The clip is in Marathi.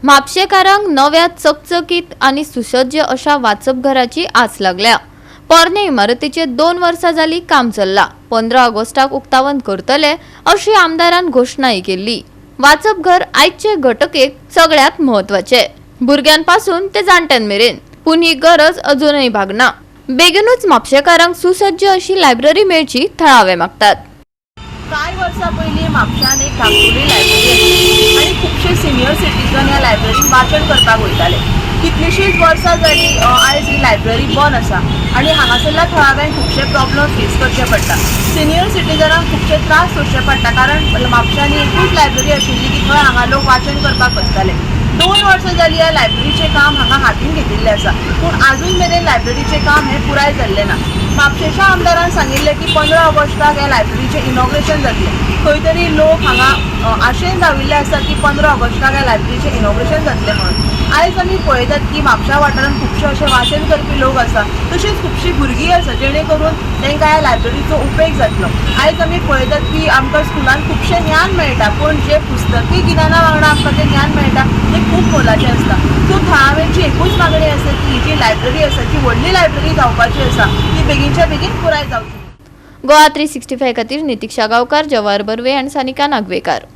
म्हापशेकारांक नव्या चकचकीत आणि सुसज्ज अशा वाचप घराची आस लागल्या। पोरने इमारतीचे 2 वर्सां जाली काम चल्ला। 15 ऑगस्टाक उक्तावण करतले अशी आमदारान घोषणाही केली। वाचप घर आयचे घटकेक सगळ्यात महत्वाचे, भुरग्यांपासून ते जाणट्यांमेरेन, पूण ही गरज अजूनही भागना। बेगीनूच म्हापशेकारांक सुसज्ज अशी लायब्ररी मेळची थळावे मागतात। कांय वर्सां पयलीं म्हापशान एक धाकटुली लायब्ररी आशिल्ली आनी खुबशे सिनियर सिटीजन ह्या लायब्ररीन वाचन करपाक वयताले। कितलींशींच वर्सां जाली आयज ही लायब्ररी बंद आसा आनी हांगासरल्या थळाव्यांक खुबशे प्रॉब्लम फेस करचे पडटा। सिनियर सिटीजनांक खुबशे त्रास सोंसचे पडटा, कारण म्हापशान एकूच लायब्ररी आशिल्ली की थंय हांगा लोक वाचन करपाक वचताले। 2 वर्सां जाली ह्या लायब्ररीचें काम हांगा हातीन घेतिल्लें आसा, पूण आजून मेरेन लायब्ररीचें काम हें पुराय जाल्लें ना। म्हापशेच्या आमदारान सांगिल्लें की 15 ऑगस्टाक ह्या लायब्ररीचें इनॉग्रेशन जातलें। खंय तरी लोक हांगा आशेन राविल्ले आसा की 15 ऑगस्टाक ह्या लायब्ररीचें इनॉग्रेशन जातलें म्हणून। आयज आमी पळयतात की म्हापशा वाठारांत खुबशे अशे वाचन करपी लोक आसा, तशीच खुबशीं भुरगीं आसा जेणे करून तांकां ह्या लायब्ररीचो उपेग जातलो। आयज आमी पळयतात की आमकां स्कुलान खुबशें ज्ञान मेळटा, पूण जे पुस्तकी गिन्याना वांगडा आमकां जें ज्ञान मेळटा तें खूब मोलाचें आसता। सो थळाव्यांची एकूच मागणी आसा की ही जी लायब्ररी आसा ती व्हडली लायब्ररी जावपाची आसा, ती बेगीनच्या बेगीन पुराय जावची। गोवा 365 खातीर नितीक्षा गांवकार, जवाहर बर्वे आनी सानिका नागवेकार।